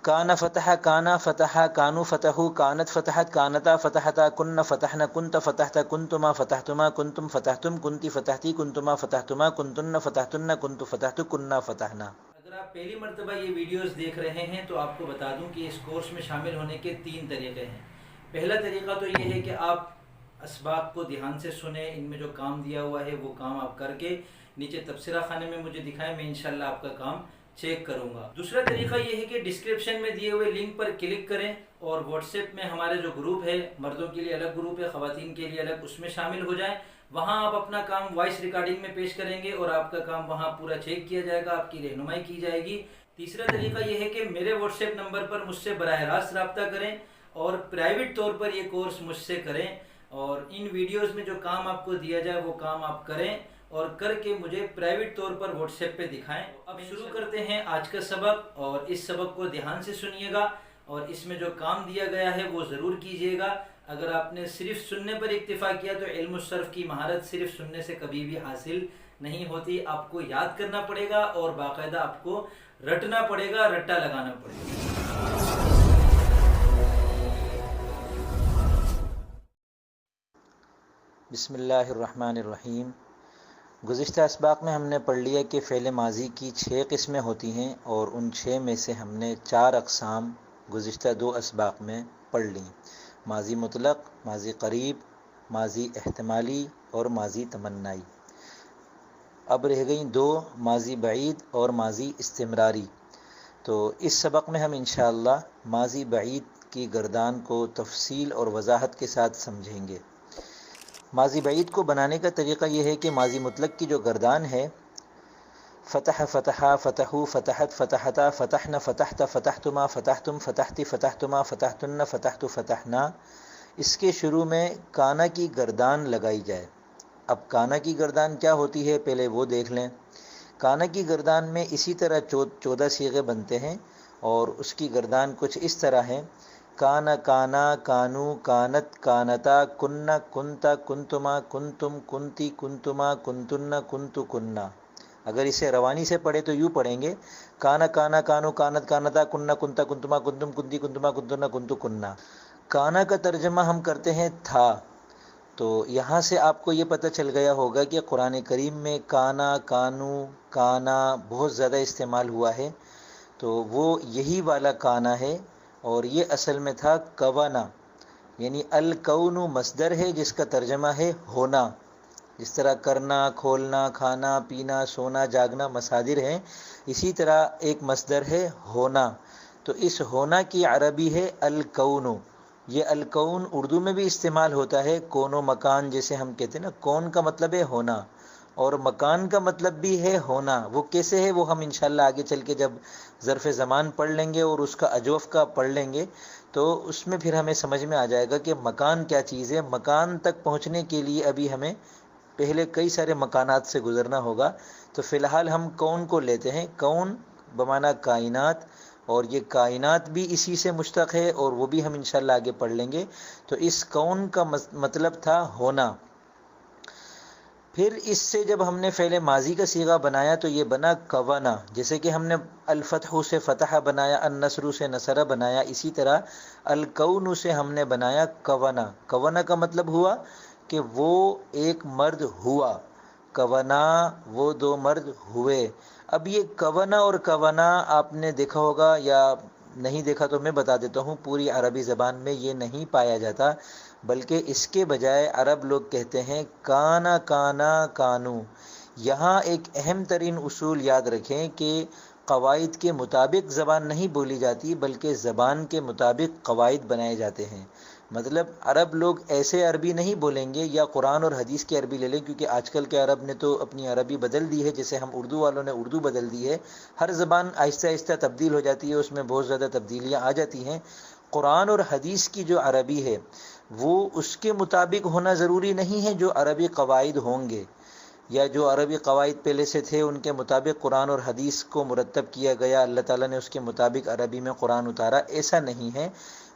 کان فتح، کانا فتح، کانو فتحو، کانت فتحت، کانتا فتحتا، کن فتحنا، کنت فتحتا، کنتما فتحتما، کنتم فتحتم، کنتی فتحتی، کنتما فتحتما، کنتن فتحتن، کنت فتحت، کننا فتحنا۔ اگر آپ پہلی مرتبہ یہ ویڈیوز دیکھ رہے ہیں تو آپ کو بتا دوں کہ اس کورس میں شامل ہونے کے 3 طریقے ہیں۔ پہلا طریقہ تو یہ ہے کہ آپ اسباق کو دھیان سے سنیں، ان میں جو کام دیا ہوا ہے وہ کام آپ کر کے نیچے تبصرہ خانے میں مجھے دکھائیں، میں انشاءاللہ آپ کا کام چیک کروں گا۔ دوسرا طریقہ یہ ہے کہ ڈسکرپشن میں دیے ہوئے لنک پر کلک کریں اور واٹس ایپ میں ہمارے جو گروپ ہے، مردوں کے لیے الگ گروپ ہے، خواتین کے لیے الگ، اس میں شامل ہو جائیں۔ وہاں آپ اپنا کام وائس ریکارڈنگ میں پیش کریں گے اور آپ کا کام وہاں پورا چیک کیا جائے گا، آپ کی رہنمائی کی جائے گی۔ تیسرا طریقہ یہ ہے کہ میرے واٹس ایپ نمبر پر مجھ سے براہ راست رابطہ کریں اور پرائیویٹ طور پر یہ کورس مجھ سے کریں، اور ان ویڈیوز میں جو کام آپ کو دیا جائے وہ کام آپ کریں اور کر کے مجھے پرائیویٹ طور پر واٹس ایپ پہ دکھائیں۔ اب شروع کرتے ہیں آج کا سبق، اور اس سبق کو دھیان سے سنیے گا اور اس میں جو کام دیا گیا ہے وہ ضرور کیجیے گا۔ اگر آپ نے صرف سننے پر اکتفا کیا تو علم الصرف کی مہارت صرف سننے سے کبھی بھی حاصل نہیں ہوتی، آپ کو یاد کرنا پڑے گا اور باقاعدہ آپ کو رٹنا پڑے گا، رٹا لگانا پڑے گا۔ بسم اللہ الرحمن الرحیم۔ گزشتہ اسباق میں ہم نے پڑھ لیا کہ فعل ماضی کی 6 قسمیں ہوتی ہیں، اور ان 6 میں سے ہم نے 4 اقسام گزشتہ 2 اسباق میں پڑھ لیں: ماضی مطلق، ماضی قریب، ماضی احتمالی اور ماضی تمنائی۔ اب رہ گئیں 2، ماضی بعید اور ماضی استمراری۔ تو اس سبق میں ہم انشاءاللہ ماضی بعید کی گردان کو تفصیل اور وضاحت کے ساتھ سمجھیں گے۔ ماضی بعید کو بنانے کا طریقہ یہ ہے کہ ماضی مطلق کی جو گردان ہے، فتح، فتحا، فتحو، فتحت، فتحتا، فتحن، فتحت، فتحتما، فتحتم، فتحتی، فتحتما، فتحتن، فتحت، فتحنا، اس کے شروع میں کانا کی گردان لگائی جائے۔ اب کانا کی گردان کیا ہوتی ہے پہلے وہ دیکھ لیں۔ کانا کی گردان میں اسی طرح 14 صیغے بنتے ہیں، اور اس کی گردان کچھ اس طرح ہے: کانا، کانا، کانو، کانت، کانتا، کننا، کنتا، کنتما، کنتم، کنتی، کنتما، کنتن، کنتو، کننا۔ اگر اسے روانی سے پڑھے تو یوں پڑھیں گے: کانا، کانا، کانو، کانت، کانتا، کننا، کنتا، کنتما، کنتم، کنتی، کنتما، کنتن، کنتو، کننا۔ کانا کا ترجمہ ہم کرتے ہیں تھا۔ تو یہاں سے آپ کو یہ پتہ چل گیا ہوگا کہ قرآن کریم میں کانا، کانو، کانا بہت زیادہ استعمال ہوا ہے، تو وہ یہی والا کانا ہے، اور یہ اصل میں تھا کوانا، یعنی الکون مصدر ہے جس کا ترجمہ ہے ہونا۔ جس طرح کرنا، کھولنا، کھانا، پینا، سونا، جاگنا مصادر ہیں، اسی طرح ایک مصدر ہے ہونا۔ تو اس ہونا کی عربی ہے الکون۔ یہ الکون اردو میں بھی استعمال ہوتا ہے، کون و مکان جیسے ہم کہتے ہیں نا، کون کا مطلب ہے ہونا، اور مکان کا مطلب بھی ہے ہونا۔ وہ کیسے ہے وہ ہم انشاءاللہ آگے چل کے جب ظرف زمان پڑھ لیں گے اور اس کا اجوف کا پڑھ لیں گے تو اس میں پھر ہمیں سمجھ میں آ جائے گا کہ مکان کیا چیز ہے۔ مکان تک پہنچنے کے لیے ابھی ہمیں پہلے کئی سارے مکانات سے گزرنا ہوگا۔ تو فی الحال ہم کون کو لیتے ہیں، کون بمعنی کائنات، اور یہ کائنات بھی اسی سے مشتق ہے، اور وہ بھی ہم انشاءاللہ آگے پڑھ لیں گے۔ تو اس کون کا مطلب تھا ہونا۔ پھر اس سے جب ہم نے فعل ماضی کا صیغہ بنایا تو یہ بنا کوانا، جیسے کہ ہم نے الفتح سے فتح بنایا، النصر سے نصر بنایا، اسی طرح الکون سے ہم نے بنایا کوانا۔ کوانا کا مطلب ہوا کہ وہ ایک مرد ہوا، کوانا وہ 2 مرد ہوئے۔ اب یہ کوانا اور کوانا آپ نے دیکھا ہوگا، یا نہیں دیکھا تو میں بتا دیتا ہوں، پوری عربی زبان میں یہ نہیں پایا جاتا، بلکہ اس کے بجائے عرب لوگ کہتے ہیں کانا، کانا، کانو۔ یہاں ایک اہم ترین اصول یاد رکھیں کہ قواعد کے مطابق زبان نہیں بولی جاتی، بلکہ زبان کے مطابق قواعد بنائے جاتے ہیں۔ مطلب عرب لوگ ایسے عربی نہیں بولیں گے، یا قرآن اور حدیث کی عربی لے لیں، کیونکہ آج کل کے عرب نے تو اپنی عربی بدل دی ہے، جیسے ہم اردو والوں نے اردو بدل دی ہے۔ ہر زبان آہستہ آہستہ تبدیل ہو جاتی ہے، اس میں بہت زیادہ تبدیلیاں آ جاتی ہیں۔ قرآن اور حدیث کی جو عربی ہے وہ اس کے مطابق ہونا ضروری نہیں ہے جو عربی قواعد ہوں گے، یا جو عربی قواعد پہلے سے تھے ان کے مطابق قرآن اور حدیث کو مرتب کیا گیا، اللہ تعالیٰ نے اس کے مطابق عربی میں قرآن اتارا، ایسا نہیں ہے۔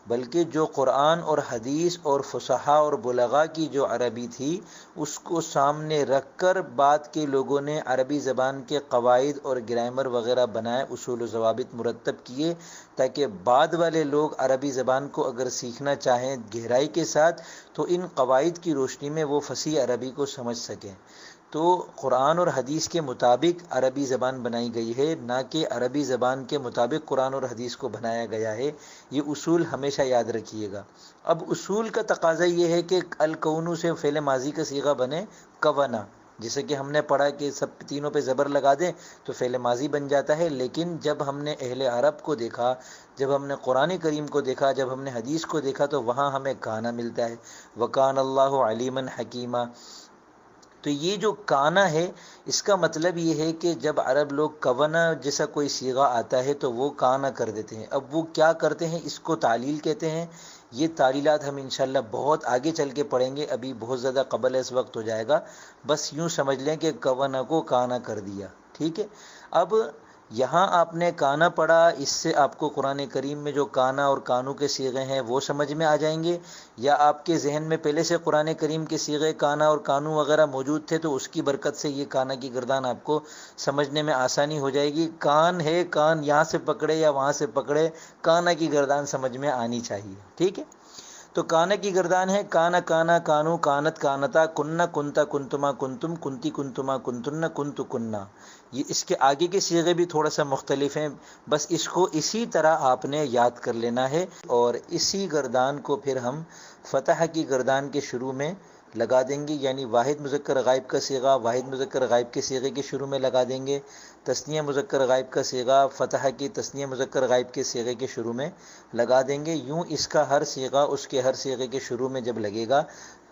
بلکہ جو قرآن اور حدیث اور فصحا اور بلغا کی جو عربی تھی اس کو سامنے رکھ کر بعد کے لوگوں نے عربی زبان کے قواعد اور گرامر وغیرہ بنائے، اصول و ضوابط مرتب کیے، تاکہ بعد والے لوگ عربی زبان کو اگر سیکھنا چاہیں گہرائی کے ساتھ تو ان قواعد کی روشنی میں وہ فصیح عربی کو سمجھ سکیں۔ تو قرآن اور حدیث کے مطابق عربی زبان بنائی گئی ہے، نہ کہ عربی زبان کے مطابق قرآن اور حدیث کو بنایا گیا ہے۔ یہ اصول ہمیشہ یاد رکھیے گا۔ اب اصول کا تقاضا یہ ہے کہ الکون سے فعل ماضی کا صیغہ بنے کونا، جیسے کہ ہم نے پڑھا کہ سب تینوں پہ زبر لگا دیں تو فعل ماضی بن جاتا ہے۔ لیکن جب ہم نے اہل عرب کو دیکھا، جب ہم نے قرآن کریم کو دیکھا، جب ہم نے حدیث کو دیکھا تو وہاں ہمیں کانا ملتا ہے، وَكَانَ اللَّهُ عَلِيمًا حَكِيمًا۔ تو یہ جو کانا ہے اس کا مطلب یہ ہے کہ جب عرب لوگ کونا جیسا کوئی صیغہ آتا ہے تو وہ کانا کر دیتے ہیں۔ اب وہ کیا کرتے ہیں، اس کو تعلیل کہتے ہیں۔ یہ تعلیلات ہم انشاءاللہ بہت آگے چل کے پڑھیں گے، ابھی بہت زیادہ قبل اس وقت ہو جائے گا۔ بس یوں سمجھ لیں کہ کونا کو کانا کر دیا، ٹھیک ہے۔ اب یہاں آپ نے کانا پڑھا، اس سے آپ کو قرآن کریم میں جو کانا اور کانو کے صیغے ہیں وہ سمجھ میں آ جائیں گے، یا آپ کے ذہن میں پہلے سے قرآن کریم کے صیغے کانا اور کانو وغیرہ موجود تھے تو اس کی برکت سے یہ کانا کی گردان آپ کو سمجھنے میں آسانی ہو جائے گی۔ کان ہے، کان یہاں سے پکڑے یا وہاں سے پکڑے، کانا کی گردان سمجھ میں آنی چاہیے، ٹھیک ہے۔ تو کانا کی گردان ہے کانا کانا کانو کانت کانتا کننا کنتا کنتما کنتم کنتی کنتما کنتن کنتو کننا۔ یہ اس کے آگے کے صیغے بھی تھوڑا سا مختلف ہیں، بس اس کو اسی طرح آپ نے یاد کر لینا ہے، اور اسی گردان کو پھر ہم فتح کی گردان کے شروع میں لگا دیں گے، یعنی واحد مذکر غائب کا صیغہ واحد مذکر غائب کے صیغے کے شروع میں لگا دیں گے، تثنیہ مذکر غائب کا صیغہ فتح کی تثنیہ مذکر غائب کے صیغے کے شروع میں لگا دیں گے۔ یوں اس کا ہر صیغہ اس کے ہر صیغے کے شروع میں جب لگے گا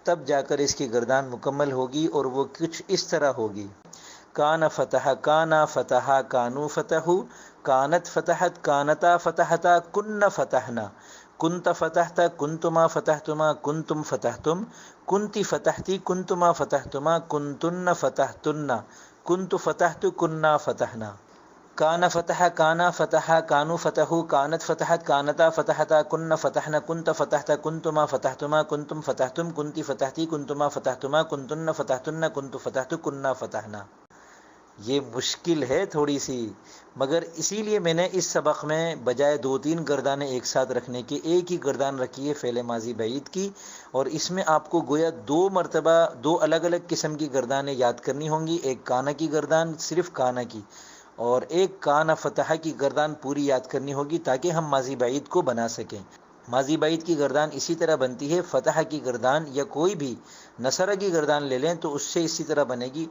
تب جا کر اس کی گردان مکمل ہوگی، اور وہ کچھ اس طرح ہوگی: کان فتح کانا فتح کانو فتح کانت فتحت کانتا فتحتا کن فتحنا کنت فتحت کنتما فتحتما کنتم فتحتم کنتی فتحتی کنتما فتحتما کنتن فتحتن کنت فتحت کننا فتحنا۔ کان فتح کانا فتح کانو فتح کانت فتحت کانتا فتحتا کن فتحنا کنت فتحت کنتما فتحتما کنتم فتحتم کنتی فتحتی کنتما فتحتما کنتن فتحتن کنت فتحت کننا فتحنا۔ یہ مشکل ہے تھوڑی سی، مگر اسی لیے میں نے اس سبق میں بجائے 2-3 گردانیں ایک ساتھ رکھنے کے ایک ہی گردان رکھی ہے فعل ماضی بعید کی، اور اس میں آپ کو گویا 2 مرتبہ 2 الگ الگ قسم کی گردانیں یاد کرنی ہوں گی، ایک کانا کی گردان صرف کانا کی، اور ایک کانا فتح کی گردان پوری یاد کرنی ہوگی تاکہ ہم ماضی بعید کو بنا سکیں۔ ماضی بعید کی گردان اسی طرح بنتی ہے، فتح کی گردان یا کوئی بھی نصرہ کی گردان لے لیں تو اس سے اسی طرح بنے گی: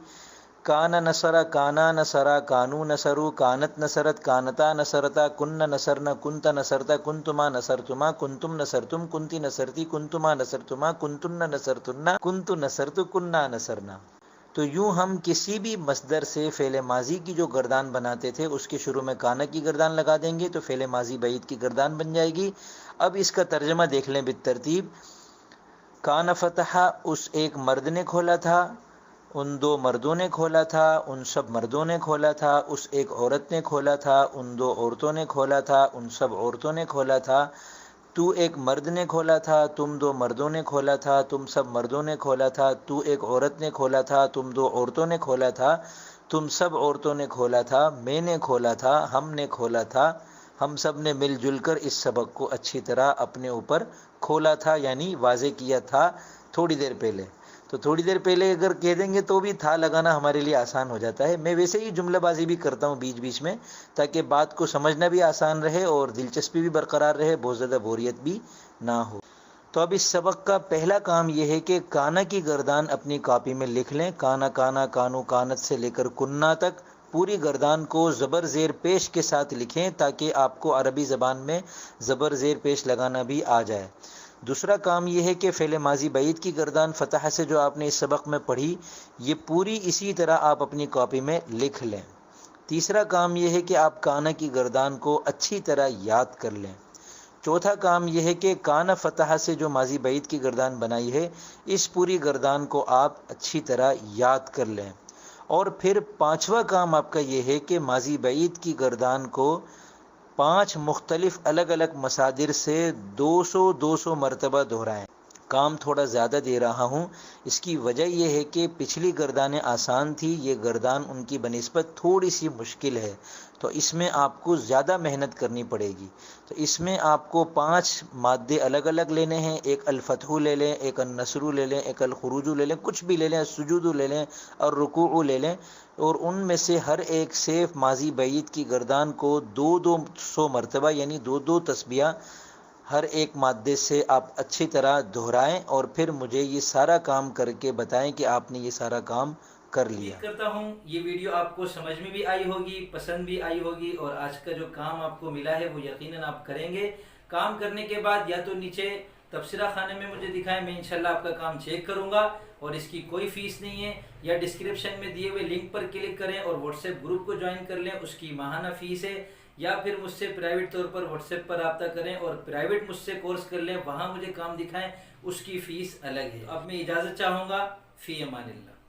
کانا نصرہ کانا نصرہ کانو نصرو کانت نصرت کانتا نصرتا کن نصرنا کنت نصرتا کنتما نصرتما کنتم نصرتم کنتی نصرتی کنتما نصرتما کنتن نصرتن کنت نصرت کننا نصرنا۔ تو یوں ہم کسی بھی مصدر سے فعل ماضی کی جو گردان بناتے تھے اس کے شروع میں کانا کی گردان لگا دیں گے تو فعل ماضی بعید کی گردان بن جائے گی۔ اب اس کا ترجمہ دیکھ لیں بالترتیب: کان فتح اس ایک مرد نے کھولا تھا، ان 2 مردوں نے کھولا تھا، ان سب مردوں نے کھولا تھا، اس ایک عورت نے کھولا تھا، ان 2 عورتوں نے کھولا تھا، ان سب عورتوں نے کھولا تھا، تو ایک مرد نے کھولا تھا، تم 2 مردوں نے کھولا تھا، تم سب مردوں نے کھولا تھا، تو ایک عورت نے کھولا تھا، تم 2 عورتوں نے کھولا تھا، تم سب عورتوں نے کھولا تھا، میں نے کھولا تھا، ہم نے کھولا تھا، ہم سب نے مل جل کر اس سبق کو اچھی طرح اپنے اوپر کھولا تھا، یعنی واضح کیا تھا تھوڑی دیر پہلے۔ تو تھوڑی دیر پہلے اگر کہہ دیں گے تو بھی تھا لگانا ہمارے لیے آسان ہو جاتا ہے۔ میں ویسے ہی جملہ بازی بھی کرتا ہوں بیچ بیچ میں تاکہ بات کو سمجھنا بھی آسان رہے اور دلچسپی بھی برقرار رہے، بہت زیادہ بوریت بھی نہ ہو۔ تو اب اس سبق کا پہلا کام یہ ہے کہ کانا کی گردان اپنی کاپی میں لکھ لیں، کانا کانا کانو کانت سے لے کر کننا تک پوری گردان کو زبر زیر پیش کے ساتھ لکھیں تاکہ آپ کو عربی زبان میں زبر زیر پیش لگانا بھی آ جائے۔ دوسرا کام یہ ہے کہ فعل ماضی بعید کی گردان فتح سے جو آپ نے اس سبق میں پڑھی یہ پوری اسی طرح آپ اپنی کاپی میں لکھ لیں۔ تیسرا کام یہ ہے کہ آپ کانا کی گردان کو اچھی طرح یاد کر لیں۔ چوتھا کام یہ ہے کہ کانا فتح سے جو ماضی بعید کی گردان بنائی ہے اس پوری گردان کو آپ اچھی طرح یاد کر لیں۔ اور پھر 5واں کام آپ کا یہ ہے کہ ماضی بعید کی گردان کو 5 مختلف الگ الگ مصادر سے 200 مرتبہ دہرائیں۔ کام تھوڑا زیادہ دے رہا ہوں، اس کی وجہ یہ ہے کہ پچھلی گردانیں آسان تھی، یہ گردان ان کی بنسبت تھوڑی سی مشکل ہے، تو اس میں آپ کو زیادہ محنت کرنی پڑے گی۔ تو اس میں آپ کو 5 مادے الگ الگ لینے ہیں، ایک الفتح لے لیں، ایک النصر لے لیں، ایک الخروج لے لیں، کچھ بھی لے لیں، السجود لے لیں اور رکوع لے لیں، اور ان میں سے ہر ایک سے ماضی بعید کی گردان کو 200 مرتبہ یعنی 2 تسبیحہ ہر ایک مادے سے آپ اچھی طرح دہرائیں، اور پھر مجھے یہ سارا کام کر کے بتائیں کہ آپ نے یہ سارا کام کر لیا۔ امید کرتا ہوں یہ ویڈیو آپ کو سمجھ میں بھی آئی ہوگی، پسند بھی آئی ہوگی، اور آج کا جو کام آپ کو ملا ہے وہ یقیناً آپ کریں گے۔ کام کرنے کے بعد یا تو نیچے تبصرہ خانے میں مجھے دکھائیں، میں انشاءاللہ آپ کا کام چیک کروں گا، اور اس کی کوئی فیس نہیں ہے، یا ڈسکرپشن میں دیے ہوئے لنک پر کلک کریں اور واٹس ایپ گروپ کو جوائن کر لیں، اس کی ماہانہ فیس ہے، یا پھر مجھ سے پرائیویٹ طور پر واٹس ایپ پر رابطہ کریں اور پرائیویٹ مجھ سے کورس کر لیں، وہاں مجھے کام دکھائیں، اس کی فیس الگ ہے۔ اب میں اجازت چاہوں گا، فی امان اللہ۔